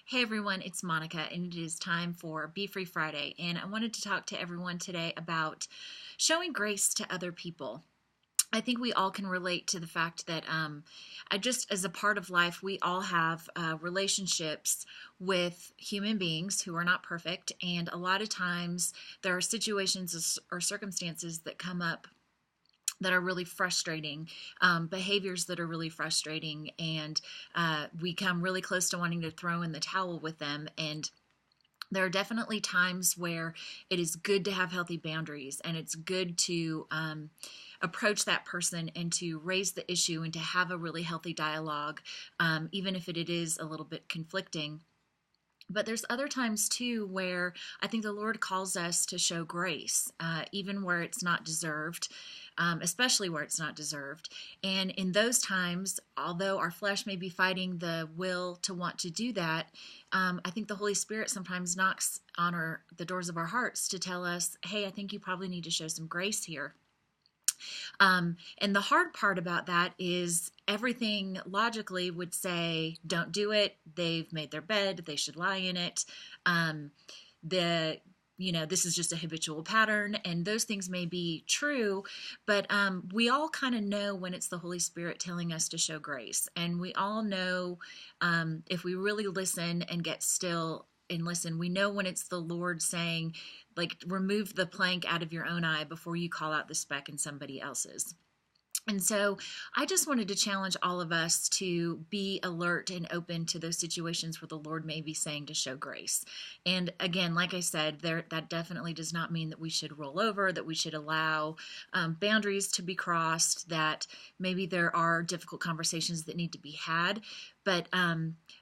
Hey everyone, it's Monica, and it is time for Be Free Friday. And I wanted to talk to everyone today about showing grace to other people. I think we all can relate to the fact that as a part of life, we all have relationships with human beings who are not perfect. And a lot of times there are situations or circumstances that come up that are really frustrating, behaviors that are really frustrating, and we come really close to wanting to throw in the towel with them. And there are definitely times where it is good to have healthy boundaries, and it's good to approach that person and to raise the issue and to have a really healthy dialogue, even if it is a little bit conflicting. But there's other times too where I think the Lord calls us to show grace, even where it's not deserved, especially where it's not deserved. And in those times, although our flesh may be fighting the will to want to do that, I think the Holy Spirit sometimes knocks on the doors of our hearts to tell us, hey, I think you probably need to show some grace here. And the hard part about that is everything logically would say, don't do it. They've made their bed. They should lie in it. Um, this is just a habitual pattern, and those things may be true, but we all kind of know when it's the Holy Spirit telling us to show grace. And we all know, if we really listen and get still and listen, we know when it's the Lord saying, like, remove the plank out of your own eye before you call out the speck in somebody else's. And so I just wanted to challenge all of us to be alert and open to those situations where the Lord may be saying to show grace. And again, like I said, that definitely does not mean that we should roll over, that we should allow boundaries to be crossed, that maybe there are difficult conversations that need to be had. But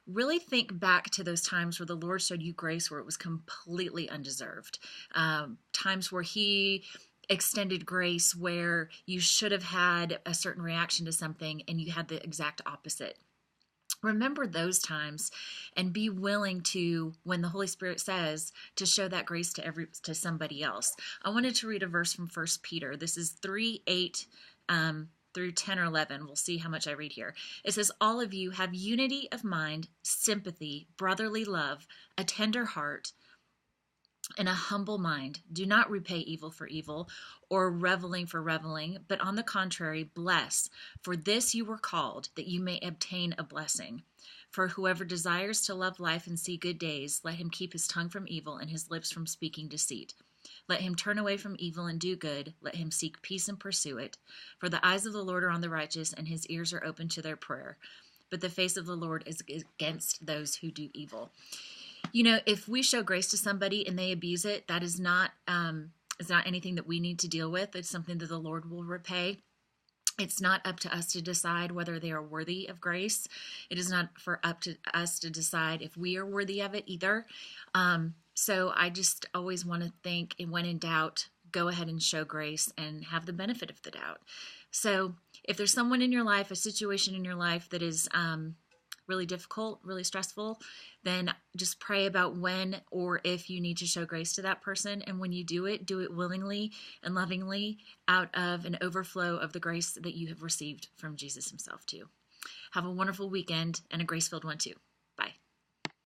really think back to those times where the Lord showed you grace where it was completely undeserved. Times where He extended grace where you should have had a certain reaction to something and you had the exact opposite. Remember those times and be willing to, when the Holy Spirit says, to show that grace to somebody else. I wanted to read a verse from 1 Peter. This is 3:8 through 10 or 11. We'll see how much I read here. It says, all of you have unity of mind, sympathy, brotherly love, a tender heart, and a humble mind. Do not repay evil for evil or reveling for reveling, but on the contrary, bless. For this you were called, that you may obtain a blessing. For whoever desires to love life and see good days, let him keep his tongue from evil and his lips from speaking deceit. Let him turn away from evil and do good. Let him seek peace and pursue it. For the eyes of the Lord are on the righteous, and his ears are open to their prayer. But the face of the Lord is against those who do evil. If we show grace to somebody and they abuse it, that is not anything that we need to deal with. It's something that the Lord will repay. It's not up to us to decide whether they are worthy of grace. It is not up to us to decide if we are worthy of it either. So I just always want to think, and when in doubt, go ahead and show grace and have the benefit of the doubt. So if there's someone in your life, a situation in your life that is really difficult, really stressful, then just pray about when or if you need to show grace to that person. And when you do it willingly and lovingly out of an overflow of the grace that you have received from Jesus himself too. Have a wonderful weekend and a grace-filled one too.